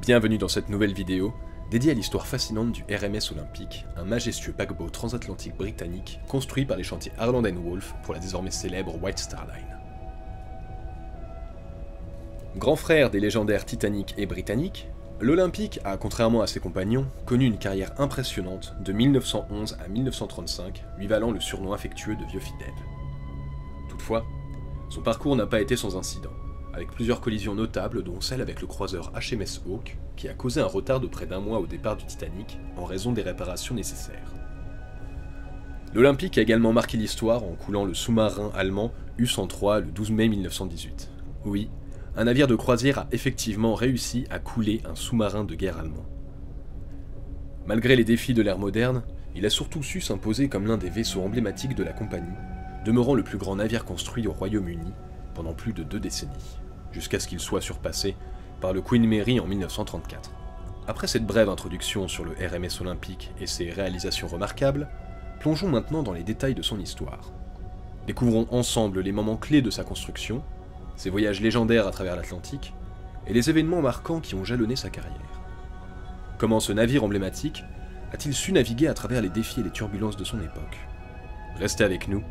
Bienvenue dans cette nouvelle vidéo, dédiée à l'histoire fascinante du RMS Olympique, un majestueux paquebot transatlantique britannique construit par les chantiers Harland & Wolff pour la désormais célèbre White Star Line. Grand frère des légendaires Titanic et Britannic, l'Olympique a, contrairement à ses compagnons, connu une carrière impressionnante de 1911 à 1935, lui valant le surnom affectueux de Vieux Fidèle. Toutefois, son parcours n'a pas été sans incident, avec plusieurs collisions notables dont celle avec le croiseur HMS Hawke, qui a causé un retard de près d'un mois au départ du Titanic en raison des réparations nécessaires. L'Olympique a également marqué l'histoire en coulant le sous-marin allemand U-103 le 12 mai 1918. Oui, un navire de croisière a effectivement réussi à couler un sous-marin de guerre allemand. Malgré les défis de l'ère moderne, il a surtout su s'imposer comme l'un des vaisseaux emblématiques de la compagnie, demeurant le plus grand navire construit au Royaume-Uni pendant plus de 2 décennies, jusqu'à ce qu'il soit surpassé par le Queen Mary en 1934. Après cette brève introduction sur le RMS Olympique et ses réalisations remarquables, plongeons maintenant dans les détails de son histoire. Découvrons ensemble les moments clés de sa construction, ses voyages légendaires à travers l'Atlantique, et les événements marquants qui ont jalonné sa carrière. Comment ce navire emblématique a-t-il su naviguer à travers les défis et les turbulences de son époque? Restez avec nous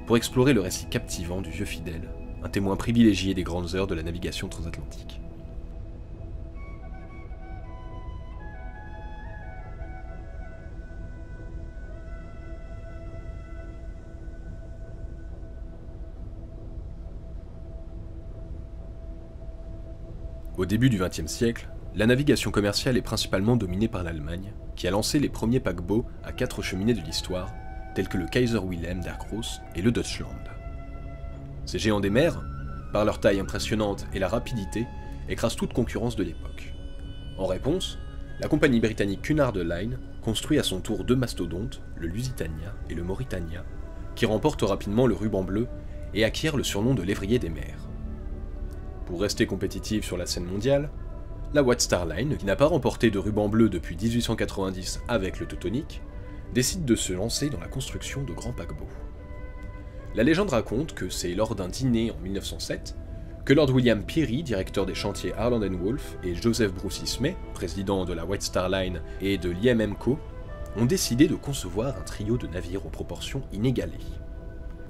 pour explorer le récit captivant du Vieux Fidèle, un témoin privilégié des grandes heures de la navigation transatlantique. Au début du XXe siècle, la navigation commerciale est principalement dominée par l'Allemagne, qui a lancé les premiers paquebots à 4 cheminées de l'histoire, tels que le Kaiser Wilhelm der Grosse et le Deutschland. Ces géants des mers, par leur taille impressionnante et la rapidité, écrasent toute concurrence de l'époque. En réponse, la compagnie britannique Cunard Line construit à son tour 2 mastodontes, le Lusitania et le Mauritania, qui remportent rapidement le ruban bleu et acquièrent le surnom de l'évrier des mers. Pour rester compétitive sur la scène mondiale, la White Star Line, qui n'a pas remporté de ruban bleu depuis 1890 avec le Teutonique, décide de se lancer dans la construction de grands paquebots. La légende raconte que c'est lors d'un dîner en 1907 que Lord William Peary, directeur des chantiers Harland & Wolff, et Joseph Bruce Ismay, président de la White Star Line et de l'IMM Co, ont décidé de concevoir un trio de navires aux proportions inégalées.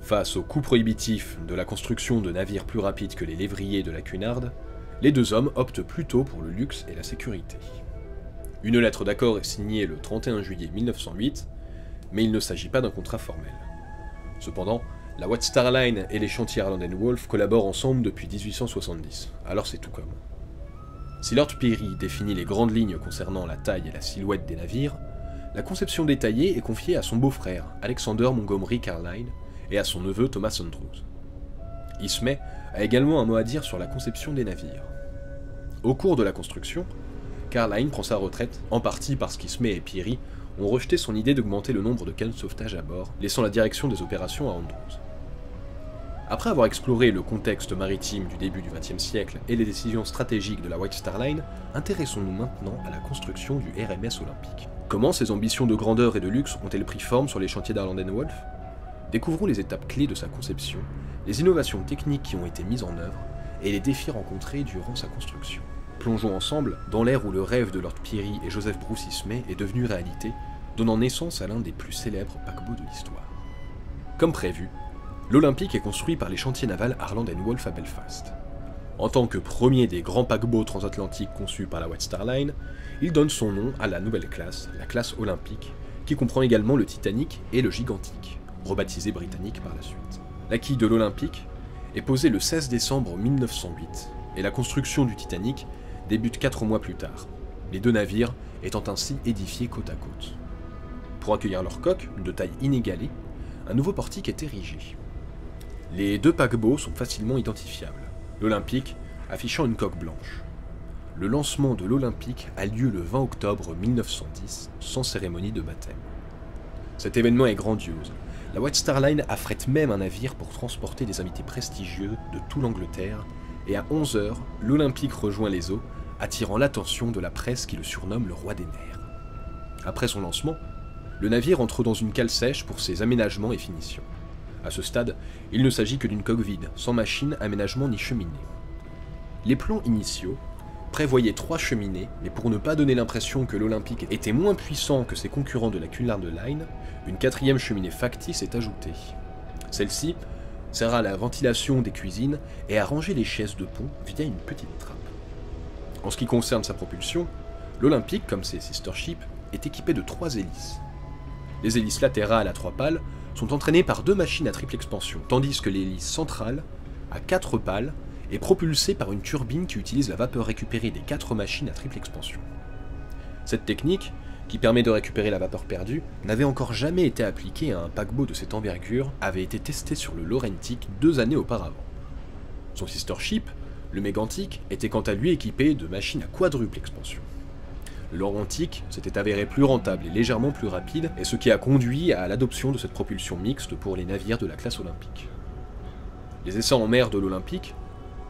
Face au coût prohibitif de la construction de navires plus rapides que les lévriers de la Cunard, les deux hommes optent plutôt pour le luxe et la sécurité. Une lettre d'accord est signée le 31 juillet 1908, mais il ne s'agit pas d'un contrat formel. Cependant, la White Star Line et les chantiers Harland & Wolff collaborent ensemble depuis 1870, alors c'est tout comme. Si Lord Peary définit les grandes lignes concernant la taille et la silhouette des navires, la conception détaillée est confiée à son beau-frère, Alexander Montgomery Carlyle, et à son neveu Thomas Andrews. Ismay a également un mot à dire sur la conception des navires. Au cours de la construction, Carlyle prend sa retraite, en partie parce qu'Ismay et Peary ont rejeté son idée d'augmenter le nombre de cannes de sauvetage à bord, laissant la direction des opérations à Andrews. Après avoir exploré le contexte maritime du début du XXe siècle et les décisions stratégiques de la White Star Line, intéressons-nous maintenant à la construction du RMS Olympique. Comment ces ambitions de grandeur et de luxe ont-elles pris forme sur les chantiers d'Harland & Wolff? Découvrons les étapes clés de sa conception, les innovations techniques qui ont été mises en œuvre et les défis rencontrés durant sa construction. Plongeons ensemble dans l'ère où le rêve de Lord Peary et Joseph Bruce Ismay est devenu réalité, donnant naissance à l'un des plus célèbres paquebots de l'histoire. Comme prévu, l'Olympique est construit par les chantiers navals Harland & Wolff à Belfast. En tant que premier des grands paquebots transatlantiques conçus par la White Star Line, il donne son nom à la nouvelle classe, la classe Olympique, qui comprend également le Titanic et le Gigantic, rebaptisé Britannique par la suite. La quille de l'Olympique est posée le 16 décembre 1908, et la construction du Titanic débute 4 mois plus tard, les 2 navires étant ainsi édifiés côte à côte. Pour accueillir leur coque, de taille inégalée, un nouveau portique est érigé. Les 2 paquebots sont facilement identifiables, l'Olympique affichant une coque blanche. Le lancement de l'Olympique a lieu le 20 octobre 1910, sans cérémonie de baptême. Cet événement est grandiose. La White Star Line affrète même un navire pour transporter des invités prestigieux de tout l'Angleterre, et à 11 h, l'Olympique rejoint les eaux, attirant l'attention de la presse qui le surnomme le roi des mers. Après son lancement, le navire entre dans une cale sèche pour ses aménagements et finitions. À ce stade, il ne s'agit que d'une coque vide, sans machine, aménagement ni cheminée. Les plans initiaux prévoyait 3 cheminées, mais pour ne pas donner l'impression que l'Olympique était moins puissant que ses concurrents de la Cunard Line, une 4e cheminée factice est ajoutée. Celle-ci sert à la ventilation des cuisines et à ranger les chaises de pont via une petite trappe. En ce qui concerne sa propulsion, l'Olympique, comme ses sister ships, est équipé de 3 hélices. Les hélices latérales à 3 pales sont entraînées par 2 machines à triple expansion, tandis que l'hélice centrale, à 4 pales, est propulsée par une turbine qui utilise la vapeur récupérée des 4 machines à triple expansion. Cette technique, qui permet de récupérer la vapeur perdue, n'avait encore jamais été appliquée à un paquebot de cette envergure, avait été testée sur le Laurentic 2 années auparavant. Son sister ship, le Mégantic, était quant à lui équipé de machines à quadruple expansion. Le Laurentic s'était avéré plus rentable et légèrement plus rapide, et ce qui a conduit à l'adoption de cette propulsion mixte pour les navires de la classe olympique. Les essais en mer de l'Olympique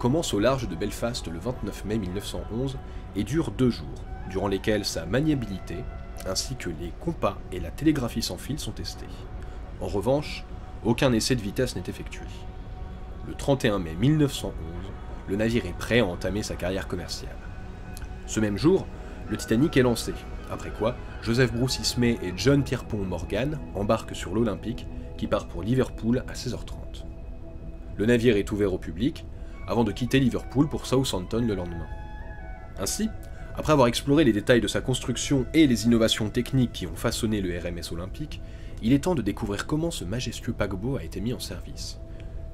commencent au large de Belfast le 29 mai 1911 et durent 2 jours, durant lesquels sa maniabilité, ainsi que les compas et la télégraphie sans fil sont testés. En revanche, aucun essai de vitesse n'est effectué. Le 31 mai 1911, le navire est prêt à entamer sa carrière commerciale. Ce même jour, le Titanic est lancé, après quoi Joseph Bruce Ismay et John Pierpont Morgan embarquent sur l'Olympique qui part pour Liverpool à 16h30. Le navire est ouvert au public, avant de quitter Liverpool pour Southampton le lendemain. Ainsi, après avoir exploré les détails de sa construction et les innovations techniques qui ont façonné le RMS Olympique, il est temps de découvrir comment ce majestueux paquebot a été mis en service.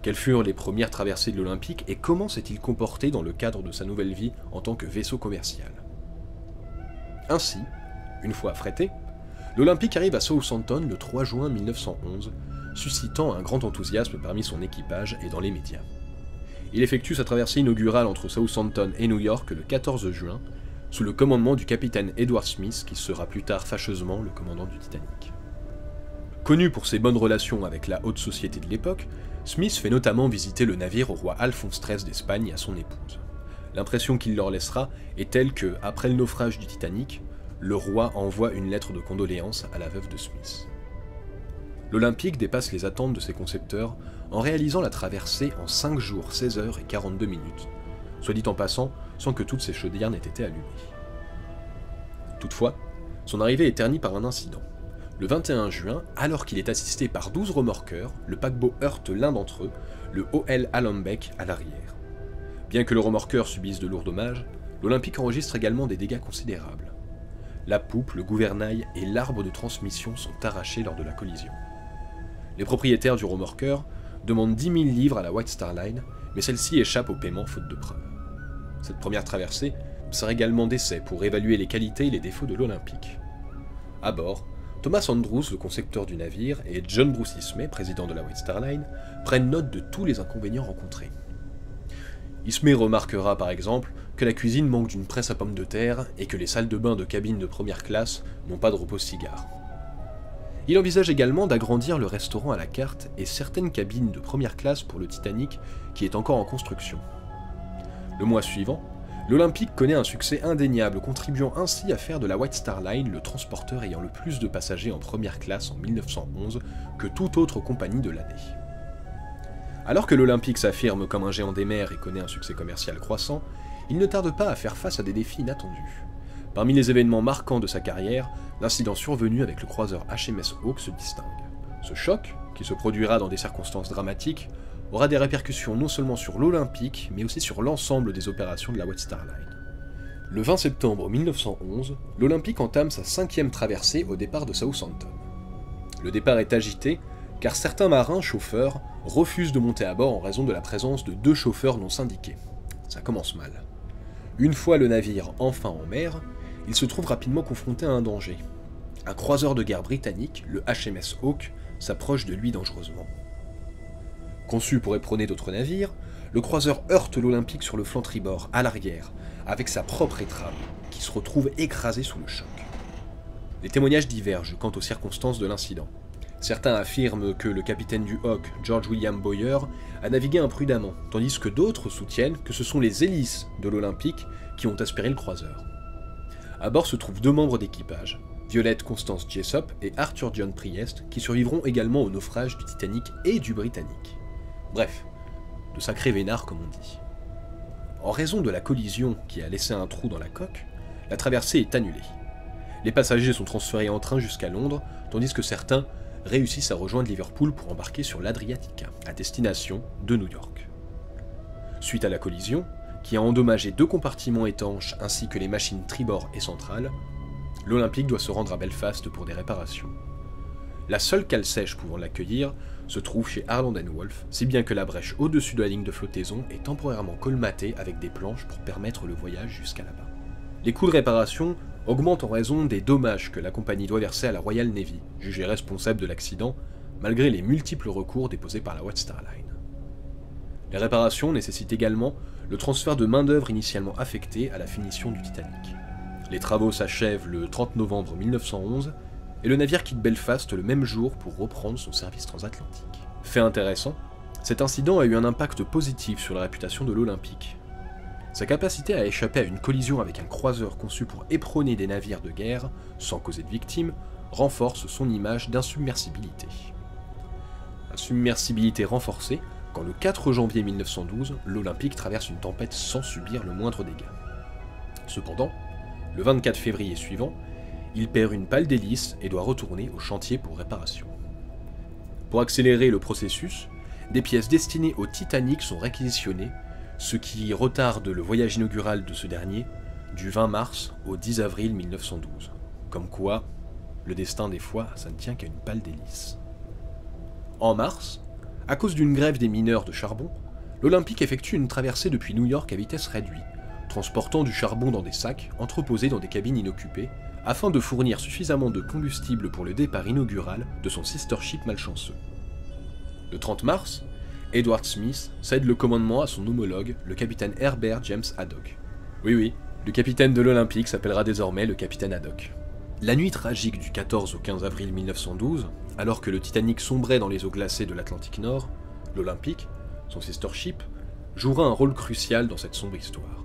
Quelles furent les premières traversées de l'Olympique et comment s'est-il comporté dans le cadre de sa nouvelle vie en tant que vaisseau commercial. Ainsi, une fois affrété, l'Olympique arrive à Southampton le 3 juin 1911, suscitant un grand enthousiasme parmi son équipage et dans les médias. Il effectue sa traversée inaugurale entre Southampton et New York le 14 juin, sous le commandement du capitaine Edward Smith, qui sera plus tard fâcheusement le commandant du Titanic. Connu pour ses bonnes relations avec la haute société de l'époque, Smith fait notamment visiter le navire au roi Alphonse XIII d'Espagne et à son épouse. L'impression qu'il leur laissera est telle que, après le naufrage du Titanic, le roi envoie une lettre de condoléances à la veuve de Smith. L'Olympique dépasse les attentes de ses concepteurs en réalisant la traversée en 5 jours, 16 heures et 42 minutes, soit dit en passant, sans que toutes ses chaudières n'aient été allumées. Toutefois, son arrivée est ternie par un incident. Le 21 juin, alors qu'il est assisté par 12 remorqueurs, le paquebot heurte l'un d'entre eux, le OL Alembeck, à l'arrière. Bien que le remorqueur subisse de lourds dommages, l'Olympique enregistre également des dégâts considérables. La poupe, le gouvernail et l'arbre de transmission sont arrachés lors de la collision. Les propriétaires du remorqueur demandent 10 000 livres à la White Star Line, mais celle-ci échappe au paiement faute de preuves. Cette première traversée sert également d'essai pour évaluer les qualités et les défauts de l'Olympique. À bord, Thomas Andrews, le concepteur du navire, et John Bruce Ismay, président de la White Star Line, prennent note de tous les inconvénients rencontrés. Ismay remarquera par exemple que la cuisine manque d'une presse à pommes de terre et que les salles de bain de cabine de première classe n'ont pas de repose-cigare. Il envisage également d'agrandir le restaurant à la carte et certaines cabines de première classe pour le Titanic qui est encore en construction. Le mois suivant, l'Olympique connaît un succès indéniable, contribuant ainsi à faire de la White Star Line le transporteur ayant le plus de passagers en première classe en 1911 que toute autre compagnie de l'année. Alors que l'Olympique s'affirme comme un géant des mers et connaît un succès commercial croissant, il ne tarde pas à faire face à des défis inattendus. Parmi les événements marquants de sa carrière, l'incident survenu avec le croiseur HMS Hawke se distingue. Ce choc, qui se produira dans des circonstances dramatiques, aura des répercussions non seulement sur l'Olympique, mais aussi sur l'ensemble des opérations de la White Star Line. Le 20 septembre 1911, l'Olympique entame sa 5e traversée au départ de Southampton. Le départ est agité, car certains marins chauffeurs refusent de monter à bord en raison de la présence de 2 chauffeurs non syndiqués. Ça commence mal. Une fois le navire enfin en mer, il se trouve rapidement confronté à un danger. Un croiseur de guerre britannique, le HMS Hawke, s'approche de lui dangereusement. Conçu pour éperonner d'autres navires, le croiseur heurte l'Olympique sur le flanc tribord, à l'arrière, avec sa propre étrave, qui se retrouve écrasée sous le choc. Les témoignages divergent quant aux circonstances de l'incident. Certains affirment que le capitaine du Hawke, George William Boyer, a navigué imprudemment, tandis que d'autres soutiennent que ce sont les hélices de l'Olympique qui ont aspiré le croiseur. À bord se trouvent 2 membres d'équipage, Violette Constance Jessop et Arthur John Priest, qui survivront également au naufrage du Titanic et du Britannic. Bref, de sacrés vénards comme on dit. En raison de la collision qui a laissé un trou dans la coque, la traversée est annulée. Les passagers sont transférés en train jusqu'à Londres, tandis que certains réussissent à rejoindre Liverpool pour embarquer sur l'Adriatica, à destination de New York. Suite à la collision, qui a endommagé 2 compartiments étanches ainsi que les machines tribord et centrale, l'Olympique doit se rendre à Belfast pour des réparations. La seule cale sèche pouvant l'accueillir se trouve chez Harland & Wolff, si bien que la brèche au-dessus de la ligne de flottaison est temporairement colmatée avec des planches pour permettre le voyage jusqu'à là-bas. Les coûts de réparation augmentent en raison des dommages que la compagnie doit verser à la Royal Navy, jugée responsable de l'accident, malgré les multiples recours déposés par la White Star Line. Les réparations nécessitent également le transfert de main-d'œuvre initialement affectée à la finition du Titanic. Les travaux s'achèvent le 30 novembre 1911 et le navire quitte Belfast le même jour pour reprendre son service transatlantique. Fait intéressant, cet incident a eu un impact positif sur la réputation de l'Olympique. Sa capacité à échapper à une collision avec un croiseur conçu pour éperonner des navires de guerre, sans causer de victimes, renforce son image d'insubmersibilité. Insubmersibilité renforcée quand le 4 janvier 1912, l'Olympique traverse une tempête sans subir le moindre dégât. Cependant, le 24 février suivant, il perd une pale d'hélice et doit retourner au chantier pour réparation. Pour accélérer le processus, des pièces destinées au Titanic sont réquisitionnées, ce qui retarde le voyage inaugural de ce dernier du 20 mars au 10 avril 1912. Comme quoi, le destin des fois, ça ne tient qu'à une pale d'hélice. En mars, à cause d'une grève des mineurs de charbon, l'Olympique effectue une traversée depuis New York à vitesse réduite, transportant du charbon dans des sacs entreposés dans des cabines inoccupées, afin de fournir suffisamment de combustible pour le départ inaugural de son sister ship malchanceux. Le 30 mars, Edward Smith cède le commandement à son homologue, le capitaine Herbert James Haddock. Oui, le capitaine de l'Olympique s'appellera désormais le capitaine Haddock. La nuit tragique du 14 au 15 avril 1912, alors que le Titanic sombrait dans les eaux glacées de l'Atlantique Nord, l'Olympique, son sister ship, jouera un rôle crucial dans cette sombre histoire.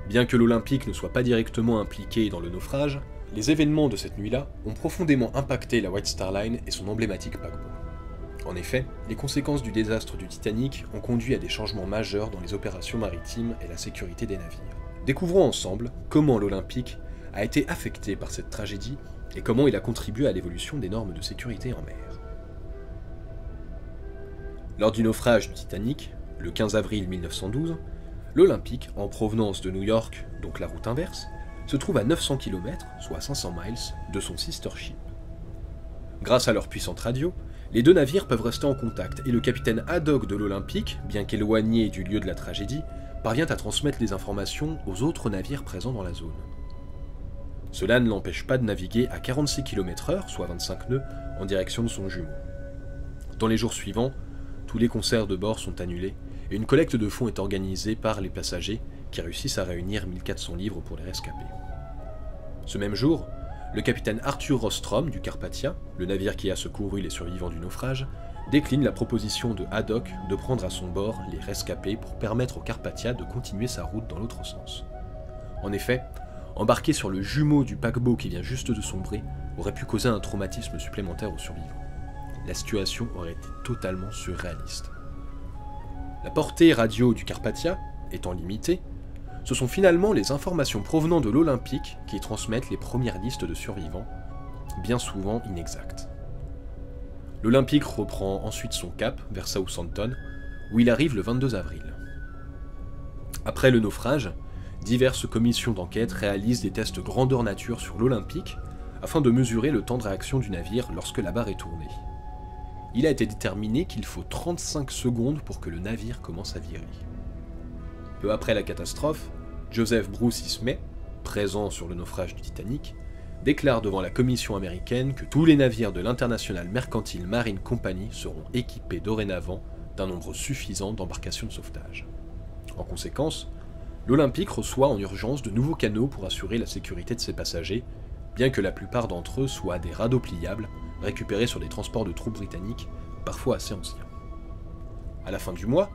Bien que l'Olympique ne soit pas directement impliqué dans le naufrage, les événements de cette nuit-là ont profondément impacté la White Star Line et son emblématique paquebot. En effet, les conséquences du désastre du Titanic ont conduit à des changements majeurs dans les opérations maritimes et la sécurité des navires. Découvrons ensemble comment l'Olympique a été affecté par cette tragédie et comment il a contribué à l'évolution des normes de sécurité en mer. Lors du naufrage du Titanic, le 15 avril 1912, l'Olympique, en provenance de New York, donc la route inverse, se trouve à 900 km, soit 500 miles, de son sister ship. Grâce à leur puissante radio, les 2 navires peuvent rester en contact et le capitaine Haddock de l'Olympique, bien qu'éloigné du lieu de la tragédie, parvient à transmettre les informations aux autres navires présents dans la zone. Cela ne l'empêche pas de naviguer à 46 km/h, soit 25 nœuds, en direction de son jumeau. Dans les jours suivants, tous les concerts de bord sont annulés et une collecte de fonds est organisée par les passagers qui réussissent à réunir 1400 livres pour les rescapés. Ce même jour, le capitaine Arthur Rostrom du Carpathia, le navire qui a secouru les survivants du naufrage, décline la proposition de Haddock de prendre à son bord les rescapés pour permettre au Carpathia de continuer sa route dans l'autre sens. En effet, embarquer sur le jumeau du paquebot qui vient juste de sombrer aurait pu causer un traumatisme supplémentaire aux survivants. La situation aurait été totalement surréaliste. La portée radio du Carpathia étant limitée, ce sont finalement les informations provenant de l'Olympique qui transmettent les premières listes de survivants, bien souvent inexactes. L'Olympique reprend ensuite son cap vers Southampton, où il arrive le 22 avril. Après le naufrage, diverses commissions d'enquête réalisent des tests grandeur nature sur l'Olympique afin de mesurer le temps de réaction du navire lorsque la barre est tournée. Il a été déterminé qu'il faut 35 secondes pour que le navire commence à virer. Peu après la catastrophe, Joseph Bruce Ismay, présent sur le naufrage du Titanic, déclare devant la commission américaine que tous les navires de l'International Mercantile Marine Company seront équipés dorénavant d'un nombre suffisant d'embarcations de sauvetage. En conséquence, l'Olympique reçoit en urgence de nouveaux canaux pour assurer la sécurité de ses passagers, bien que la plupart d'entre eux soient des radeaux pliables récupérés sur des transports de troupes britanniques, parfois assez anciens. À la fin du mois,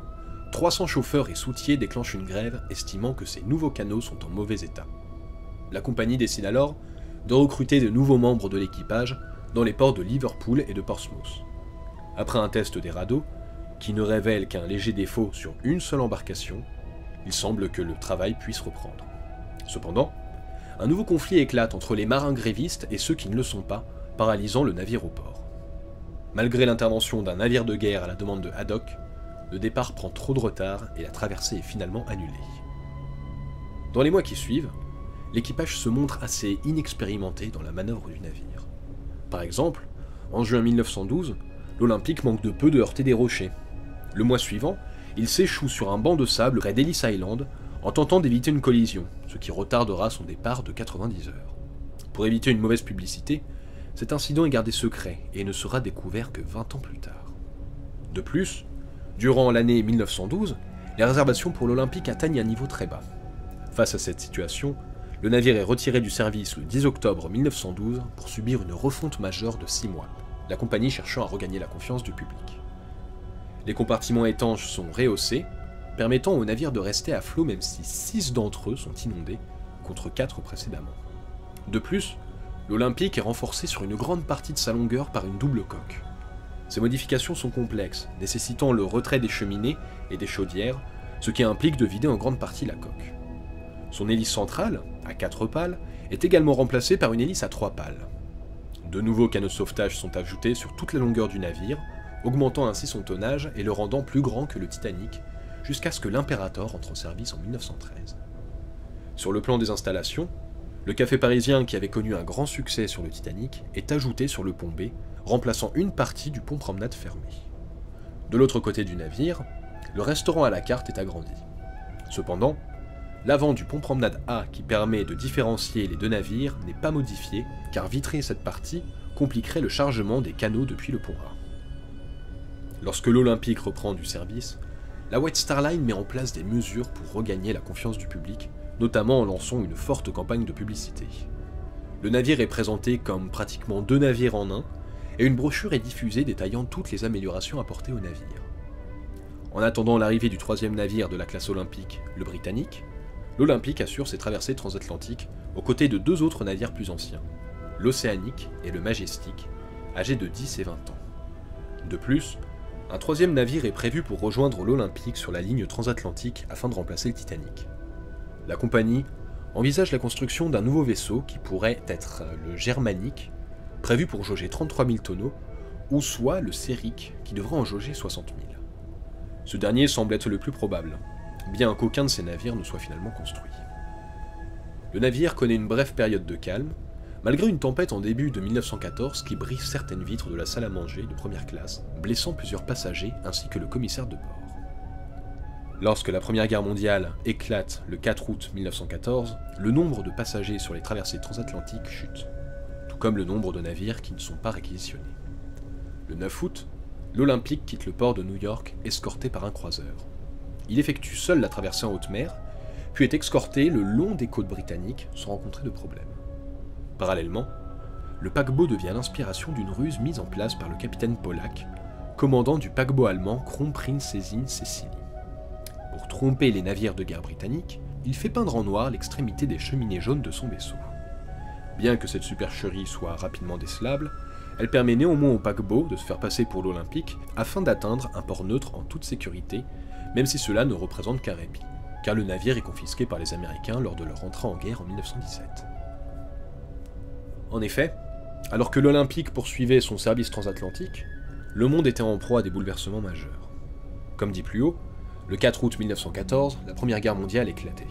300 chauffeurs et soutiers déclenchent une grève, estimant que ces nouveaux canaux sont en mauvais état. La compagnie décide alors de recruter de nouveaux membres de l'équipage dans les ports de Liverpool et de Portsmouth. Après un test des radeaux, qui ne révèle qu'un léger défaut sur une seule embarcation, il semble que le travail puisse reprendre. Cependant, un nouveau conflit éclate entre les marins grévistes et ceux qui ne le sont pas, paralysant le navire au port. Malgré l'intervention d'un navire de guerre à la demande de Haddock, le départ prend trop de retard et la traversée est finalement annulée. Dans les mois qui suivent, l'équipage se montre assez inexpérimenté dans la manœuvre du navire. Par exemple, en juin 1912, l'Olympique manque de peu de heurter des rochers. Le mois suivant, il s'échoue sur un banc de sable près d'Ellis Island en tentant d'éviter une collision, ce qui retardera son départ de 90 heures. Pour éviter une mauvaise publicité, cet incident est gardé secret et ne sera découvert que 20 ans plus tard. De plus, durant l'année 1912, les réservations pour l'Olympique atteignent un niveau très bas. Face à cette situation, le navire est retiré du service le 10 octobre 1912 pour subir une refonte majeure de 6 mois, la compagnie cherchant à regagner la confiance du public. Les compartiments étanches sont rehaussés, permettant au navire de rester à flot même si 6 d'entre eux sont inondés, contre 4 précédemment. De plus, l'Olympique est renforcé sur une grande partie de sa longueur par une double coque. Ces modifications sont complexes, nécessitant le retrait des cheminées et des chaudières, ce qui implique de vider en grande partie la coque. Son hélice centrale, à 4 pales, est également remplacée par une hélice à 3 pales. De nouveaux canaux de sauvetage sont ajoutés sur toute la longueur du navire, augmentant ainsi son tonnage et le rendant plus grand que le Titanic, jusqu'à ce que l'Imperator entre en service en 1913. Sur le plan des installations, le café parisien qui avait connu un grand succès sur le Titanic est ajouté sur le pont B, remplaçant une partie du pont promenade fermé. De l'autre côté du navire, le restaurant à la carte est agrandi. Cependant, l'avant du pont promenade A qui permet de différencier les deux navires n'est pas modifié, car vitrer cette partie compliquerait le chargement des canaux depuis le pont A. Lorsque l'Olympique reprend du service, la White Star Line met en place des mesures pour regagner la confiance du public, notamment en lançant une forte campagne de publicité. Le navire est présenté comme pratiquement 2 navires en un, et une brochure est diffusée détaillant toutes les améliorations apportées au navire. En attendant l'arrivée du 3e navire de la classe olympique, le Britannique, l'Olympique assure ses traversées transatlantiques aux côtés de 2 autres navires plus anciens, l'Océanique et le Majestic, âgés de 10 et 20 ans. De plus, un 3e navire est prévu pour rejoindre l'Olympique sur la ligne transatlantique afin de remplacer le Titanic. La compagnie envisage la construction d'un nouveau vaisseau qui pourrait être le Germanique, prévu pour jauger 33 000 tonneaux, ou soit le Séric qui devrait en jauger 60 000. Ce dernier semble être le plus probable, bien qu'aucun de ces navires ne soit finalement construit. Le navire connaît une brève période de calme, malgré une tempête en début de 1914 qui brise certaines vitres de la salle à manger de première classe, blessant plusieurs passagers ainsi que le commissaire de bord. Lorsque la Première Guerre mondiale éclate le 4 août 1914, le nombre de passagers sur les traversées transatlantiques chute, tout comme le nombre de navires qui ne sont pas réquisitionnés. Le 9 août, l'Olympique quitte le port de New York escorté par un croiseur. Il effectue seul la traversée en haute mer, puis est escorté le long des côtes britanniques sans rencontrer de problème. Parallèlement, le paquebot devient l'inspiration d'une ruse mise en place par le capitaine Pollack, commandant du paquebot allemand Kronprinzessin Cecilie. Pour tromper les navires de guerre britanniques, il fait peindre en noir l'extrémité des cheminées jaunes de son vaisseau. Bien que cette supercherie soit rapidement décelable, elle permet néanmoins au paquebot de se faire passer pour l'Olympique afin d'atteindre un port neutre en toute sécurité, même si cela ne représente qu'un répit, car le navire est confisqué par les Américains lors de leur entrée en guerre en 1917. En effet, alors que l'Olympique poursuivait son service transatlantique, le monde était en proie à des bouleversements majeurs. Comme dit plus haut, le 4 août 1914, la Première Guerre mondiale éclatait,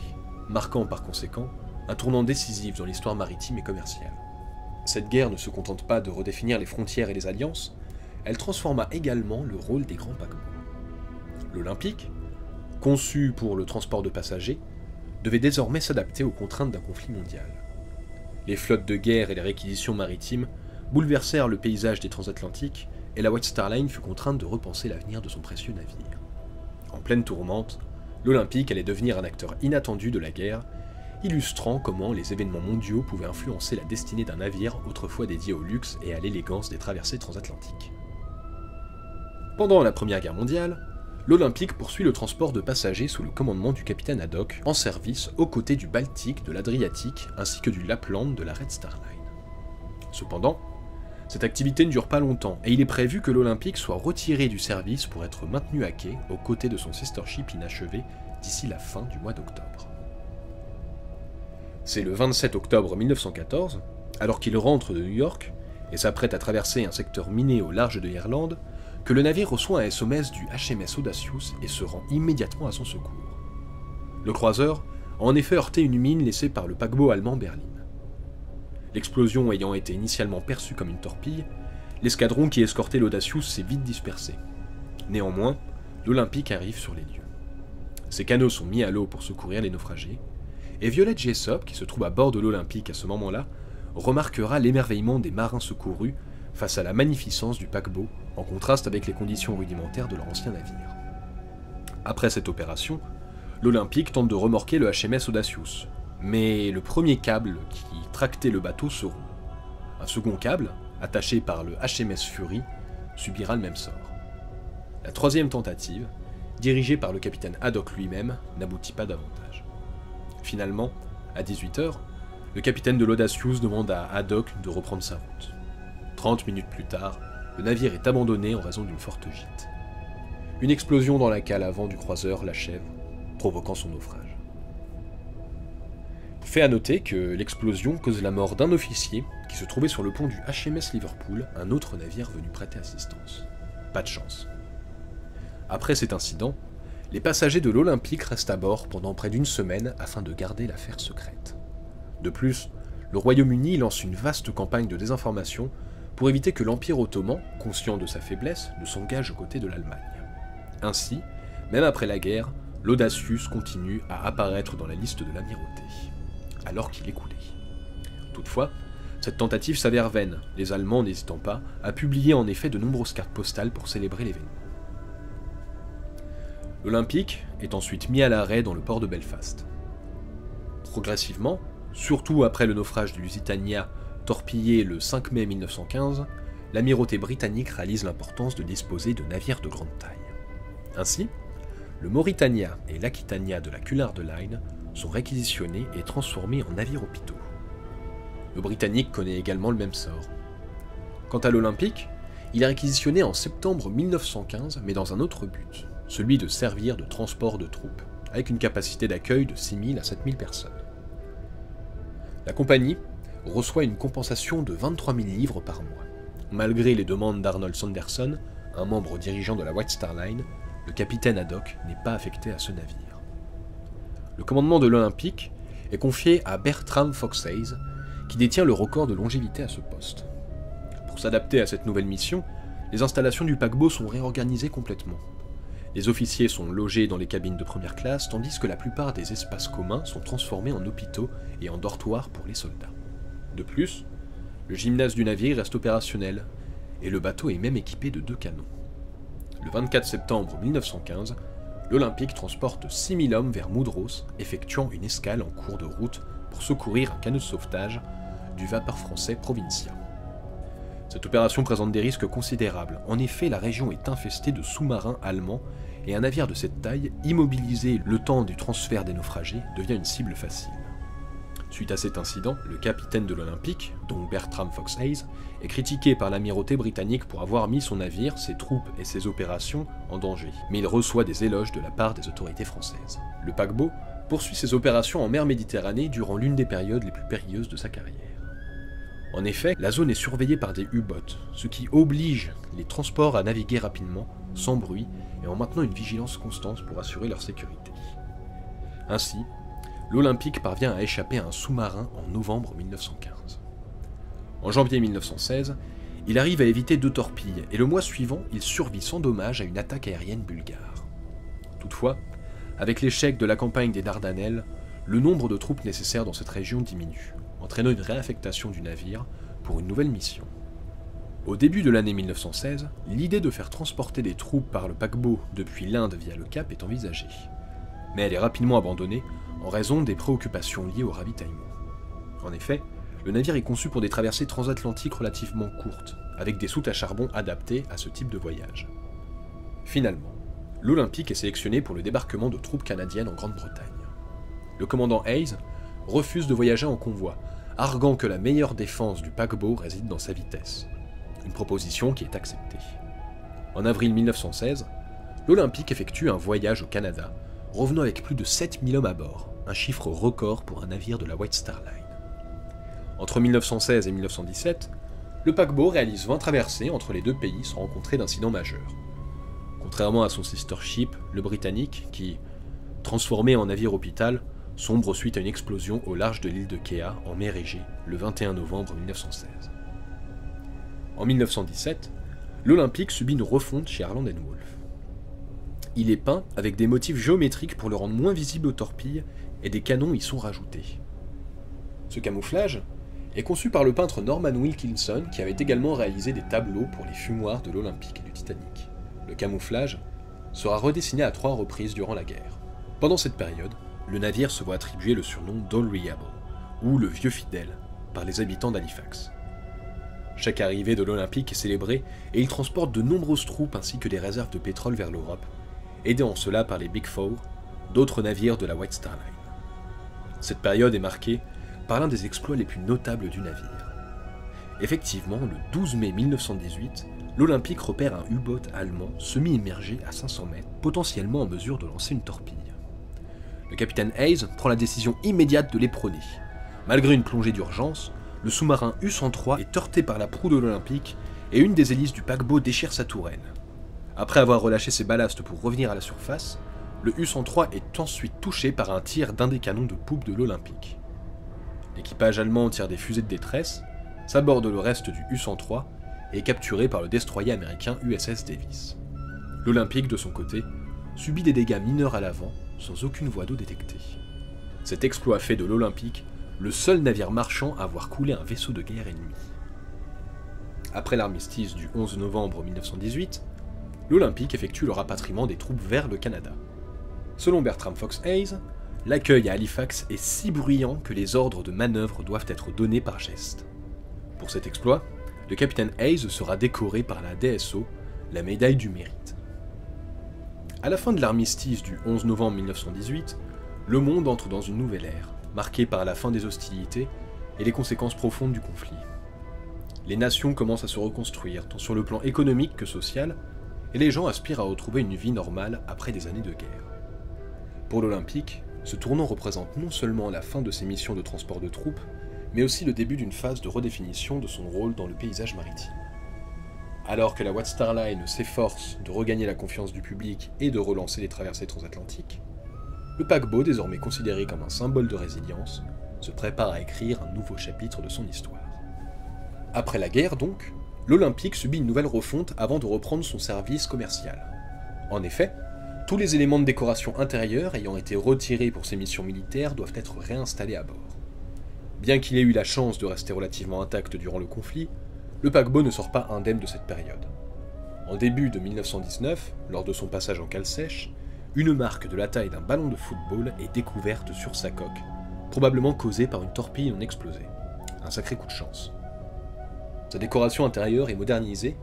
marquant par conséquent un tournant décisif dans l'histoire maritime et commerciale. Cette guerre ne se contente pas de redéfinir les frontières et les alliances, elle transforma également le rôle des grands paquebots. L'Olympique, conçu pour le transport de passagers, devait désormais s'adapter aux contraintes d'un conflit mondial. Les flottes de guerre et les réquisitions maritimes bouleversèrent le paysage des transatlantiques et la White Star Line fut contrainte de repenser l'avenir de son précieux navire. En pleine tourmente, l'Olympique allait devenir un acteur inattendu de la guerre, illustrant comment les événements mondiaux pouvaient influencer la destinée d'un navire autrefois dédié au luxe et à l'élégance des traversées transatlantiques. Pendant la Première Guerre mondiale, l'Olympique poursuit le transport de passagers sous le commandement du capitaine Haddock, en service aux côtés du Baltique, de l'Adriatique ainsi que du Lapland de la Red Star Line. Cependant, cette activité ne dure pas longtemps et il est prévu que l'Olympique soit retiré du service pour être maintenu à quai aux côtés de son sister ship inachevé d'ici la fin du mois d'octobre. C'est le 27 octobre 1914, alors qu'il rentre de New York et s'apprête à traverser un secteur miné au large de l'Irlande, que le navire reçoit un SOS du HMS Audacious et se rend immédiatement à son secours. Le croiseur a en effet heurté une mine laissée par le paquebot allemand Berlin. L'explosion ayant été initialement perçue comme une torpille, l'escadron qui escortait l'Audacious s'est vite dispersé. Néanmoins, l'Olympique arrive sur les lieux. Ses canots sont mis à l'eau pour secourir les naufragés, et Violette Jessop, qui se trouve à bord de l'Olympique à ce moment-là, remarquera l'émerveillement des marins secourus face à la magnificence du paquebot, en contraste avec les conditions rudimentaires de leur ancien navire. Après cette opération, l'Olympique tente de remorquer le HMS Audacious, mais le premier câble qui tractait le bateau se rompt. Un second câble, attaché par le HMS Fury, subira le même sort. La troisième tentative, dirigée par le capitaine Haddock lui-même, n'aboutit pas davantage. Finalement, à 18h, le capitaine de l'Audacious demande à Haddock de reprendre sa route. 30 minutes plus tard, le navire est abandonné en raison d'une forte gîte. Une explosion dans la cale avant du croiseur l'achève, provoquant son naufrage. Fait à noter que l'explosion cause la mort d'un officier qui se trouvait sur le pont du HMS Liverpool, un autre navire venu prêter assistance. Pas de chance. Après cet incident, les passagers de l'Olympique restent à bord pendant près d'une semaine afin de garder l'affaire secrète. De plus, le Royaume-Uni lance une vaste campagne de désinformation pour éviter que l'Empire ottoman, conscient de sa faiblesse, ne s'engage aux côtés de l'Allemagne. Ainsi, même après la guerre, l'Audacious continue à apparaître dans la liste de l'amirauté, alors qu'il est coulé. Toutefois, cette tentative s'avère vaine, les Allemands n'hésitant pas à publier en effet de nombreuses cartes postales pour célébrer l'événement. L'Olympique est ensuite mis à l'arrêt dans le port de Belfast. Progressivement, surtout après le naufrage du Lusitania, torpillé le 5 mai 1915, l'amirauté britannique réalise l'importance de disposer de navires de grande taille. Ainsi, le Mauritania et l'Aquitania de la Cunard Line sont réquisitionnés et transformés en navires hôpitaux. Le Britannique connaît également le même sort. Quant à l'Olympique, il est réquisitionné en septembre 1915, mais dans un autre but, celui de servir de transport de troupes, avec une capacité d'accueil de 6 000 à 7 000 personnes. La compagnie reçoit une compensation de 23 000 livres par mois. Malgré les demandes d'Arnold Sanderson, un membre dirigeant de la White Star Line, le capitaine Haddock n'est pas affecté à ce navire. Le commandement de l'Olympique est confié à Bertram Foxhays, qui détient le record de longévité à ce poste. Pour s'adapter à cette nouvelle mission, les installations du paquebot sont réorganisées complètement. Les officiers sont logés dans les cabines de première classe, tandis que la plupart des espaces communs sont transformés en hôpitaux et en dortoirs pour les soldats. De plus, le gymnase du navire reste opérationnel, et le bateau est même équipé de 2 canons. Le 24 septembre 1915, l'Olympique transporte 6 000 hommes vers Mudros, effectuant une escale en cours de route pour secourir un canot de sauvetage du vapeur français Provincia. Cette opération présente des risques considérables. En effet, la région est infestée de sous-marins allemands et un navire de cette taille, immobilisé le temps du transfert des naufragés, devient une cible facile. Suite à cet incident, le capitaine de l'Olympique, donc Bertram Foxhays, est critiqué par l'amirauté britannique pour avoir mis son navire, ses troupes et ses opérations en danger, mais il reçoit des éloges de la part des autorités françaises. Le paquebot poursuit ses opérations en mer Méditerranée durant l'une des périodes les plus périlleuses de sa carrière. En effet, la zone est surveillée par des U-boats, ce qui oblige les transports à naviguer rapidement, sans bruit, et en maintenant une vigilance constante pour assurer leur sécurité. Ainsi, l'Olympique parvient à échapper à un sous-marin en novembre 1915. En janvier 1916, il arrive à éviter 2 torpilles, et le mois suivant, il survit sans dommage à une attaque aérienne bulgare. Toutefois, avec l'échec de la campagne des Dardanelles, le nombre de troupes nécessaires dans cette région diminue, entraînant une réaffectation du navire pour une nouvelle mission. Au début de l'année 1916, l'idée de faire transporter des troupes par le paquebot depuis l'Inde via le Cap est envisagée, mais elle est rapidement abandonnée en raison des préoccupations liées au ravitaillement. En effet, le navire est conçu pour des traversées transatlantiques relativement courtes, avec des soutes à charbon adaptées à ce type de voyage. Finalement, l'Olympique est sélectionné pour le débarquement de troupes canadiennes en Grande-Bretagne. Le commandant Hayes refuse de voyager en convoi, arguant que la meilleure défense du paquebot réside dans sa vitesse, une proposition qui est acceptée. En avril 1916, l'Olympique effectue un voyage au Canada, revenant avec plus de 7000 hommes à bord, un chiffre record pour un navire de la White Star Line. Entre 1916 et 1917, le paquebot réalise 20 traversées entre les deux pays sans rencontrer d'incident majeur. Contrairement à son sister ship, le Britannique, qui, transformé en navire hôpital, sombre suite à une explosion au large de l'île de Kea en mer Égée le 21 novembre 1916. En 1917, l'Olympique subit une refonte chez Harland & Wolff. Il est peint avec des motifs géométriques pour le rendre moins visible aux torpilles et des canons y sont rajoutés. Ce camouflage est conçu par le peintre Norman Wilkinson qui avait également réalisé des tableaux pour les fumoirs de l'Olympique et du Titanic. Le camouflage sera redessiné à 3 reprises durant la guerre. Pendant cette période, le navire se voit attribuer le surnom d'Old Reliable, ou le vieux fidèle, par les habitants d'Halifax. Chaque arrivée de l'Olympique est célébrée et il transporte de nombreuses troupes ainsi que des réserves de pétrole vers l'Europe, aidés en cela par les Big Four, d'autres navires de la White Star Line. Cette période est marquée par l'un des exploits les plus notables du navire. Effectivement, le 12 mai 1918, l'Olympique repère un U-boat allemand semi-immergé à 500 mètres, potentiellement en mesure de lancer une torpille. Le capitaine Hayes prend la décision immédiate de l'éperonner. Malgré une plongée d'urgence, le sous-marin U-103 est heurté par la proue de l'Olympique et une des hélices du paquebot déchire sa tourelle. Après avoir relâché ses ballasts pour revenir à la surface, le U-103 est ensuite touché par un tir d'un des canons de poupe de l'Olympique. L'équipage allemand tire des fusées de détresse, s'aborde le reste du U-103 et est capturé par le destroyer américain USS Davis. L'Olympique, de son côté, subit des dégâts mineurs à l'avant, sans aucune voie d'eau détectée. Cet exploit fait de l'Olympique le seul navire marchand à avoir coulé un vaisseau de guerre ennemi. Après l'armistice du 11 novembre 1918, l'Olympique effectue le rapatriement des troupes vers le Canada. Selon Bertram Fox Hayes, l'accueil à Halifax est si bruyant que les ordres de manœuvre doivent être donnés par geste. Pour cet exploit, le capitaine Hayes sera décoré par la DSO, la médaille du mérite. À la fin de l'armistice du 11 novembre 1918, le monde entre dans une nouvelle ère, marquée par la fin des hostilités et les conséquences profondes du conflit. Les nations commencent à se reconstruire, tant sur le plan économique que social, et les gens aspirent à retrouver une vie normale après des années de guerre. Pour l'Olympique, ce tournant représente non seulement la fin de ses missions de transport de troupes, mais aussi le début d'une phase de redéfinition de son rôle dans le paysage maritime. Alors que la White Star Line s'efforce de regagner la confiance du public et de relancer les traversées transatlantiques, le paquebot, désormais considéré comme un symbole de résilience, se prépare à écrire un nouveau chapitre de son histoire. Après la guerre donc, l'Olympique subit une nouvelle refonte avant de reprendre son service commercial. En effet, tous les éléments de décoration intérieure ayant été retirés pour ses missions militaires doivent être réinstallés à bord. Bien qu'il ait eu la chance de rester relativement intact durant le conflit, le paquebot ne sort pas indemne de cette période. En début de 1919, lors de son passage en cale sèche, une marque de la taille d'un ballon de football est découverte sur sa coque, probablement causée par une torpille non explosée. Un sacré coup de chance. Sa décoration intérieure est modernisée,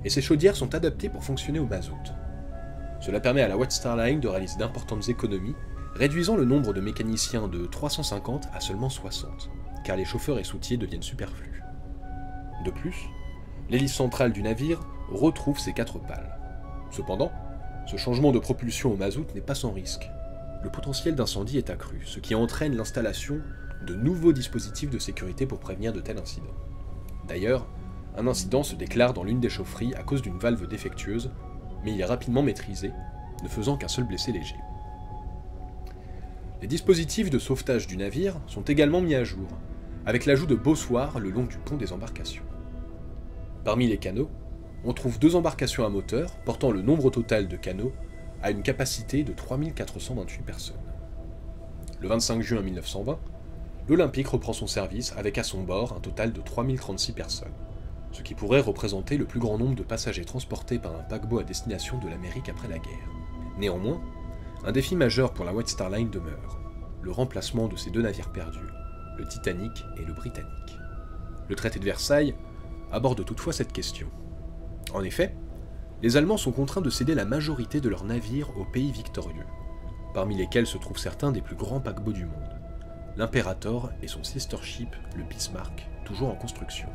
et ses chaudières sont adaptées pour fonctionner au mazout. Cela permet à la White Star Line de réaliser d'importantes économies, réduisant le nombre de mécaniciens de 350 à seulement 60, car les chauffeurs et soutiers deviennent superflus. De plus, l'hélice centrale du navire retrouve ses 4 pales. Cependant, ce changement de propulsion au mazout n'est pas sans risque. Le potentiel d'incendie est accru, ce qui entraîne l'installation de nouveaux dispositifs de sécurité pour prévenir de tels incidents. D'ailleurs, un incident se déclare dans l'une des chaufferies à cause d'une valve défectueuse, mais il est rapidement maîtrisé, ne faisant qu'un seul blessé léger. Les dispositifs de sauvetage du navire sont également mis à jour, avec l'ajout de bossoirs le long du pont des embarcations. Parmi les canots, on trouve 2 embarcations à moteur portant le nombre total de canots à une capacité de 3428 personnes. Le 25 juin 1920, l'Olympique reprend son service avec à son bord un total de 3036 personnes, ce qui pourrait représenter le plus grand nombre de passagers transportés par un paquebot à destination de l'Amérique après la guerre. Néanmoins, un défi majeur pour la White Star Line demeure, le remplacement de ces 2 navires perdus, le Titanic et le Britannique. Le traité de Versailles aborde toutefois cette question. En effet, les Allemands sont contraints de céder la majorité de leurs navires aux pays victorieux, parmi lesquels se trouvent certains des plus grands paquebots du monde, l'Imperator et son sister ship, le Bismarck, toujours en construction.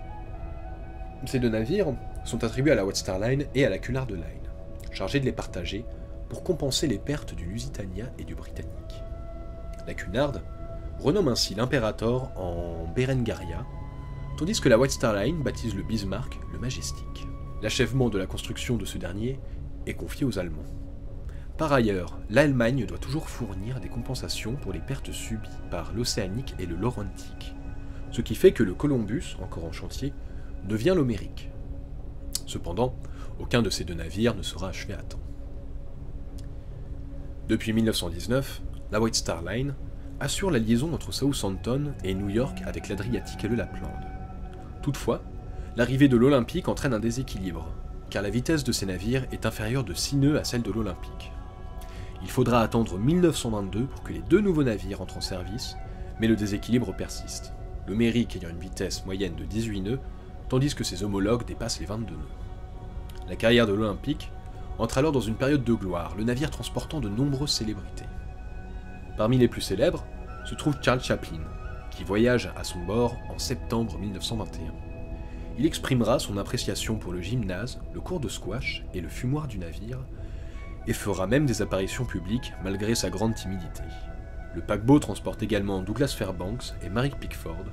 Ces 2 navires sont attribués à la White Star Line et à la Cunard Line, chargés de les partager pour compenser les pertes du Lusitania et du Britannique. La Cunard renomme ainsi l'Imperator en Berengaria, tandis que la White Star Line baptise le Bismarck le Majestic. L'achèvement de la construction de ce dernier est confié aux Allemands. Par ailleurs, l'Allemagne doit toujours fournir des compensations pour les pertes subies par l'Océanique et le Laurentique, ce qui fait que le Columbus, encore en chantier, devient l'Homérique. Cependant, aucun de ces deux navires ne sera achevé à temps. Depuis 1919, la White Star Line assure la liaison entre Southampton et New York avec l'Adriatique et le Lapland. Toutefois, l'arrivée de l'Olympique entraîne un déséquilibre, car la vitesse de ces navires est inférieure de 6 nœuds à celle de l'Olympique. Il faudra attendre 1922 pour que les deux nouveaux navires entrent en service, mais le déséquilibre persiste, l'Homérique ayant une vitesse moyenne de 18 nœuds, tandis que ses homologues dépassent les 22 nœuds. La carrière de l'Olympique entre alors dans une période de gloire, le navire transportant de nombreuses célébrités. Parmi les plus célèbres se trouve Charles Chaplin, qui voyage à son bord en septembre 1921. Il exprimera son appréciation pour le gymnase, le cours de squash et le fumoir du navire, et fera même des apparitions publiques malgré sa grande timidité. Le paquebot transporte également Douglas Fairbanks et Mary Pickford,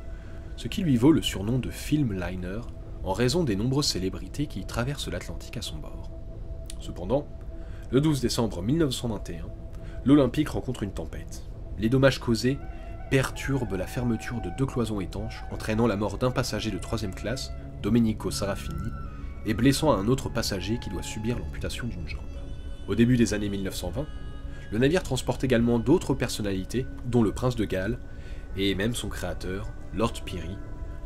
ce qui lui vaut le surnom de Film Liner en raison des nombreuses célébrités qui traversent l'Atlantique à son bord. Cependant, le 12 décembre 1921, l'Olympique rencontre une tempête. Les dommages causés perturbent la fermeture de 2 cloisons étanches, entraînant la mort d'un passager de 3e classe, Domenico Sarafini, et blessant un autre passager qui doit subir l'amputation d'une jambe. Au début des années 1920, le navire transporte également d'autres personnalités, dont le prince de Galles, et même son créateur, Lord Peary,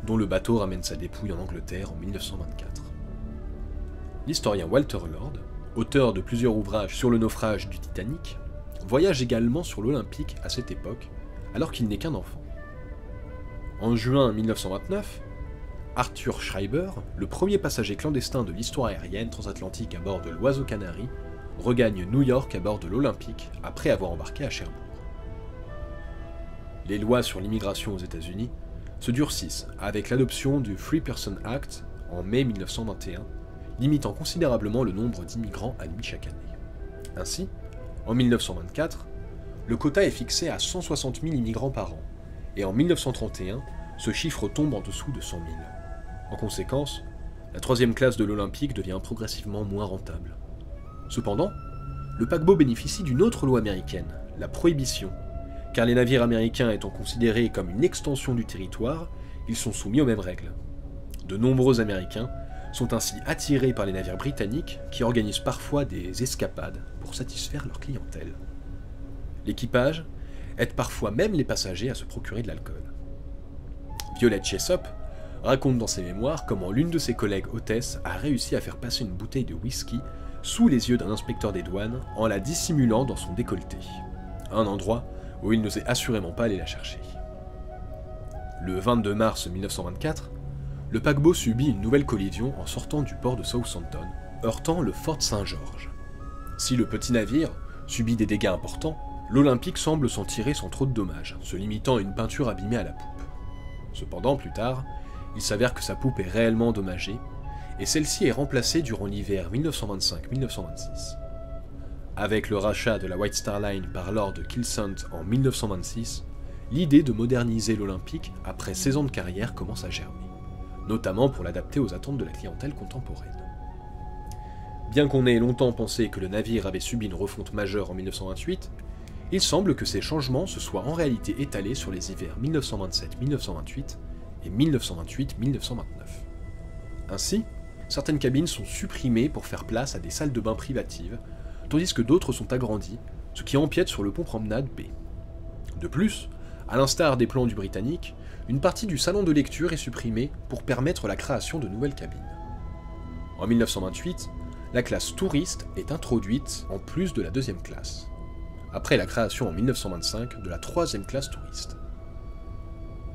dont le bateau ramène sa dépouille en Angleterre en 1924. L'historien Walter Lord, auteur de plusieurs ouvrages sur le naufrage du Titanic, voyage également sur l'Olympique à cette époque, alors qu'il n'est qu'un enfant. En juin 1929, Arthur Schreiber, le premier passager clandestin de l'histoire aérienne transatlantique à bord de l'Oiseau Canary, regagne New York à bord de l'Olympique après avoir embarqué à Cherbourg. Les lois sur l'immigration aux États-Unis se durcissent avec l'adoption du Free Person Act en mai 1921, limitant considérablement le nombre d'immigrants admis chaque année. Ainsi, en 1924, le quota est fixé à 160 000 immigrants par an, et en 1931, ce chiffre tombe en dessous de 100 000. En conséquence, la 3e classe de l'Olympique devient progressivement moins rentable. Cependant, le paquebot bénéficie d'une autre loi américaine, la prohibition, car les navires américains étant considérés comme une extension du territoire, ils sont soumis aux mêmes règles. De nombreux Américains sont ainsi attirés par les navires britanniques qui organisent parfois des escapades pour satisfaire leur clientèle. L'équipage aide parfois même les passagers à se procurer de l'alcool. Violet Chessup raconte dans ses mémoires comment l'une de ses collègues hôtesses a réussi à faire passer une bouteille de whisky sous les yeux d'un inspecteur des douanes en la dissimulant dans son décolleté, un endroit où il n'osait assurément pas aller la chercher. Le 22 mars 1924, le paquebot subit une nouvelle collision en sortant du port de Southampton, heurtant le Fort Saint-George. Si le petit navire subit des dégâts importants, l'Olympique semble s'en tirer sans trop de dommages, se limitant à une peinture abîmée à la poupe. Cependant, plus tard, il s'avère que sa poupe est réellement endommagée, et celle-ci est remplacée durant l'hiver 1925-1926. Avec le rachat de la White Star Line par Lord Kilsant en 1926, l'idée de moderniser l'Olympique après 16 ans de carrière commence à germer, notamment pour l'adapter aux attentes de la clientèle contemporaine. Bien qu'on ait longtemps pensé que le navire avait subi une refonte majeure en 1928, il semble que ces changements se soient en réalité étalés sur les hivers 1927-1928 et 1928-1929. Ainsi, certaines cabines sont supprimées pour faire place à des salles de bain privatives, tandis que d'autres sont agrandies, ce qui empiète sur le pont promenade B. De plus, à l'instar des plans du Britannique, une partie du salon de lecture est supprimée pour permettre la création de nouvelles cabines. En 1928, la classe touriste est introduite en plus de la 2e classe, après la création en 1925 de la 3e classe touriste.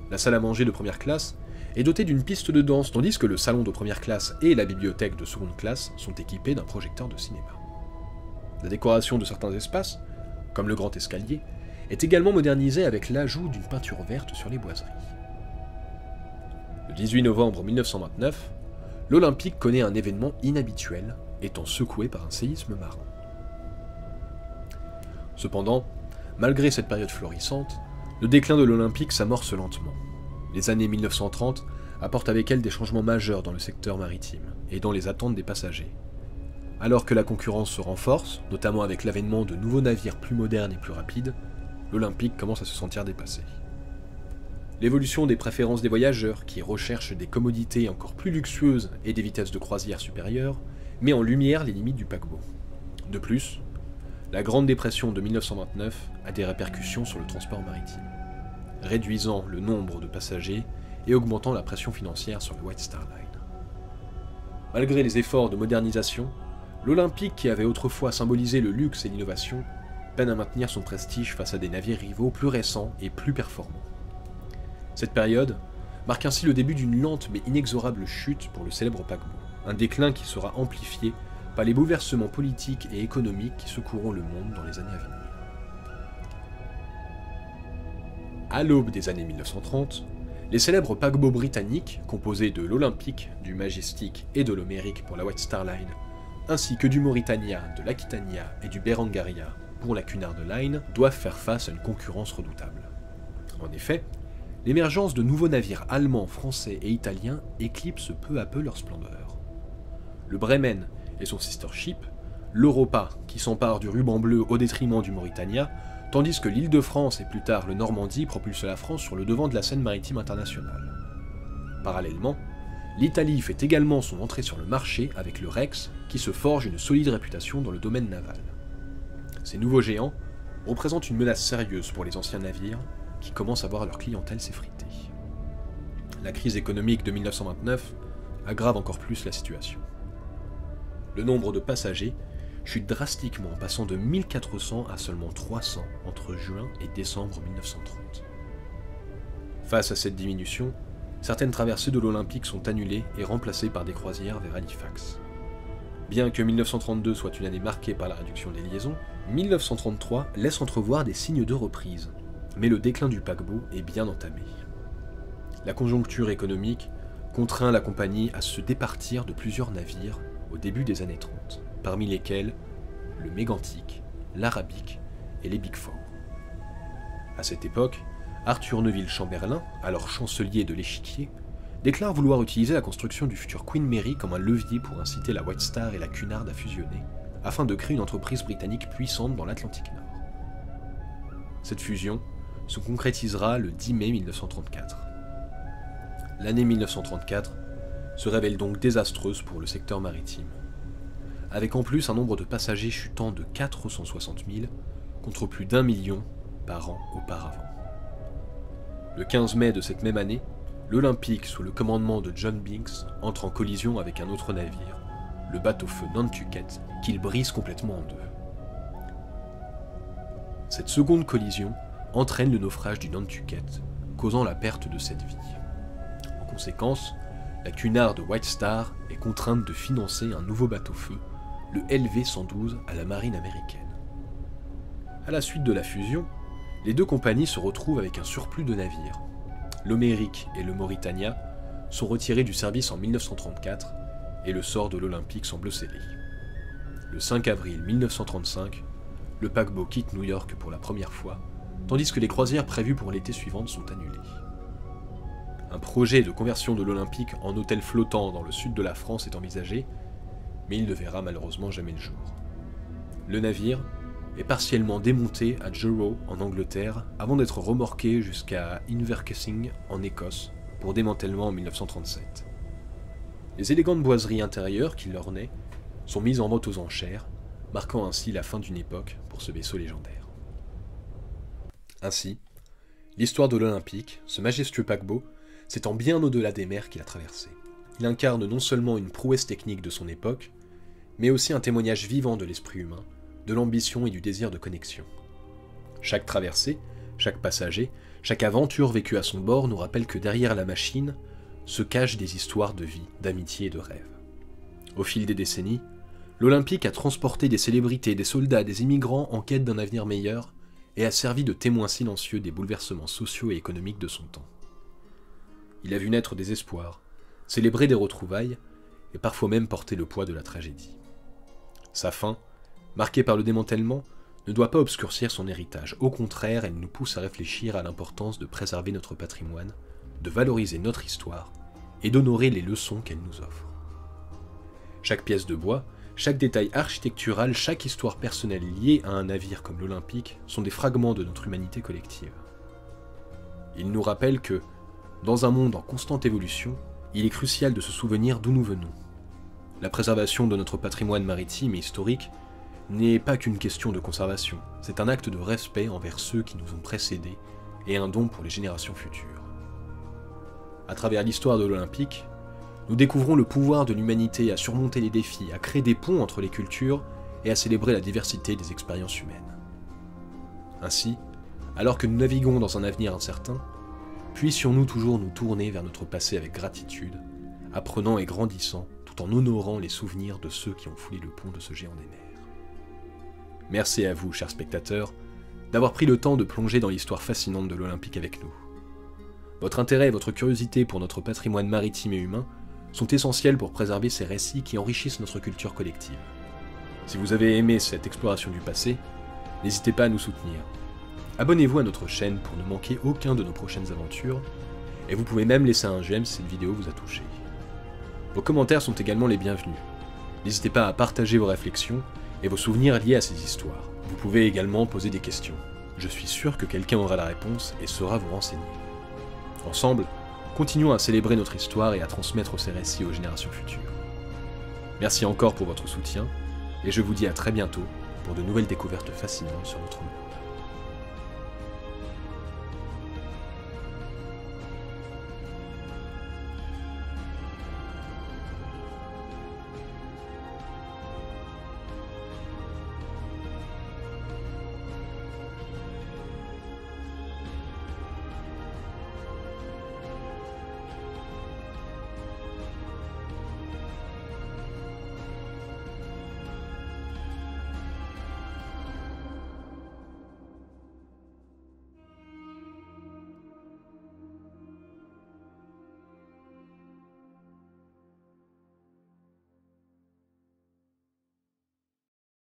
La salle à manger de première classe est dotée d'une piste de danse, tandis que le salon de première classe et la bibliothèque de seconde classe sont équipés d'un projecteur de cinéma. La décoration de certains espaces, comme le grand escalier, est également modernisée avec l'ajout d'une peinture verte sur les boiseries. Le 18 novembre 1929, l'Olympique connaît un événement inhabituel, étant secoué par un séisme marin. Cependant, malgré cette période florissante, le déclin de l'Olympique s'amorce lentement. Les années 1930 apportent avec elles des changements majeurs dans le secteur maritime et dans les attentes des passagers. Alors que la concurrence se renforce, notamment avec l'avènement de nouveaux navires plus modernes et plus rapides, l'Olympique commence à se sentir dépassé. L'évolution des préférences des voyageurs, qui recherchent des commodités encore plus luxueuses et des vitesses de croisière supérieures, met en lumière les limites du paquebot. De plus, la Grande Dépression de 1929 a des répercussions sur le transport maritime, réduisant le nombre de passagers et augmentant la pression financière sur le White Star Line. Malgré les efforts de modernisation, l'Olympique, qui avait autrefois symbolisé le luxe et l'innovation, peine à maintenir son prestige face à des navires rivaux plus récents et plus performants. Cette période marque ainsi le début d'une lente mais inexorable chute pour le célèbre paquebot, un déclin qui sera amplifié par les bouleversements politiques et économiques qui secoueront le monde dans les années à venir. À l'aube des années 1930, les célèbres paquebots britanniques, composés de l'Olympique, du Majestic et de l'Homérique pour la White Star Line, ainsi que du Mauritania, de l'Aquitania et du Berengaria pour la Cunard Line, doivent faire face à une concurrence redoutable. En effet, l'émergence de nouveaux navires allemands, français et italiens éclipse peu à peu leur splendeur. Le Bremen et son sister ship, l'Europa qui s'empare du ruban bleu au détriment du Mauritania, tandis que l'Île-de-France et plus tard le Normandie propulsent la France sur le devant de la scène maritime internationale. Parallèlement, l'Italie fait également son entrée sur le marché avec le Rex, qui se forge une solide réputation dans le domaine naval. Ces nouveaux géants représentent une menace sérieuse pour les anciens navires, qui commencent à voir leur clientèle s'effriter. La crise économique de 1929 aggrave encore plus la situation. Le nombre de passagers chute drastiquement, passant de 1400 à seulement 300 entre juin et décembre 1930. Face à cette diminution, certaines traversées de l'Olympique sont annulées et remplacées par des croisières vers Halifax. Bien que 1932 soit une année marquée par la réduction des liaisons, 1933 laisse entrevoir des signes de reprise, mais le déclin du paquebot est bien entamé. La conjoncture économique contraint la compagnie à se départir de plusieurs navires au début des années 30, parmi lesquels le Mégantic, l'Arabique et les Big Four. À cette époque, Arthur Neville Chamberlain, alors chancelier de l'Échiquier, déclare vouloir utiliser la construction du futur Queen Mary comme un levier pour inciter la White Star et la Cunard à fusionner, afin de créer une entreprise britannique puissante dans l'Atlantique Nord. Cette fusion se concrétisera le 10 mai 1934. L'année 1934 se révèle donc désastreuse pour le secteur maritime, avec en plus un nombre de passagers chutant de 460 000 contre plus d'1 million par an auparavant. Le 15 mai de cette même année, l'Olympique, sous le commandement de John Binks, entre en collision avec un autre navire, le bateau-feu Nantucket, qu'il brise complètement en deux. Cette seconde collision entraîne le naufrage du Nantucket, causant la perte de 7 vies. En conséquence, la Cunard de White Star est contrainte de financer un nouveau bateau-feu, le LV-112 à la marine américaine. À la suite de la fusion, les deux compagnies se retrouvent avec un surplus de navires. L'Homérique et le Mauritania sont retirés du service en 1934 et le sort de l'Olympique semble scellé. Le 5 avril 1935, le paquebot quitte New York pour la première fois, tandis que les croisières prévues pour l'été suivant sont annulées. Un projet de conversion de l'Olympique en hôtel flottant dans le sud de la France est envisagé, mais il ne verra malheureusement jamais le jour. Le navire est partiellement démonté à Jarrow en Angleterre avant d'être remorqué jusqu'à Inverkeithing en Écosse pour démantèlement en 1937. Les élégantes boiseries intérieures qui l'ornaient sont mises en vente aux enchères, marquant ainsi la fin d'une époque pour ce vaisseau légendaire. Ainsi, l'histoire de l'Olympique, ce majestueux paquebot, s'étend bien au-delà des mers qu'il a traversées. Il incarne non seulement une prouesse technique de son époque, mais aussi un témoignage vivant de l'esprit humain, de l'ambition et du désir de connexion. Chaque traversée, chaque passager, chaque aventure vécue à son bord nous rappelle que derrière la machine se cachent des histoires de vie, d'amitié et de rêve. Au fil des décennies, l'Olympique a transporté des célébrités, des soldats, des immigrants en quête d'un avenir meilleur et a servi de témoin silencieux des bouleversements sociaux et économiques de son temps. Il a vu naître des espoirs, célébrer des retrouvailles et parfois même porter le poids de la tragédie. Sa fin, marquée par le démantèlement, ne doit pas obscurcir son héritage. Au contraire, elle nous pousse à réfléchir à l'importance de préserver notre patrimoine, de valoriser notre histoire et d'honorer les leçons qu'elle nous offre. Chaque pièce de bois, chaque détail architectural, chaque histoire personnelle liée à un navire comme l'Olympique sont des fragments de notre humanité collective. Ils nous rappellent que, dans un monde en constante évolution, il est crucial de se souvenir d'où nous venons. La préservation de notre patrimoine maritime et historique n'est pas qu'une question de conservation, c'est un acte de respect envers ceux qui nous ont précédés et un don pour les générations futures. À travers l'histoire de l'Olympique, nous découvrons le pouvoir de l'humanité à surmonter les défis, à créer des ponts entre les cultures et à célébrer la diversité des expériences humaines. Ainsi, alors que nous naviguons dans un avenir incertain, puissions-nous toujours nous tourner vers notre passé avec gratitude, apprenant et grandissant tout en honorant les souvenirs de ceux qui ont foulé le pont de ce géant des mers. Merci à vous, chers spectateurs, d'avoir pris le temps de plonger dans l'histoire fascinante de l'Olympique avec nous. Votre intérêt et votre curiosité pour notre patrimoine maritime et humain sont essentiels pour préserver ces récits qui enrichissent notre culture collective. Si vous avez aimé cette exploration du passé, n'hésitez pas à nous soutenir. Abonnez-vous à notre chaîne pour ne manquer aucun de nos prochaines aventures, et vous pouvez même laisser un j'aime si cette vidéo vous a touché. Vos commentaires sont également les bienvenus. N'hésitez pas à partager vos réflexions et vos souvenirs liés à ces histoires. Vous pouvez également poser des questions. Je suis sûr que quelqu'un aura la réponse et saura vous renseigner. Ensemble, continuons à célébrer notre histoire et à transmettre ces récits aux générations futures. Merci encore pour votre soutien, et je vous dis à très bientôt pour de nouvelles découvertes fascinantes sur notre monde.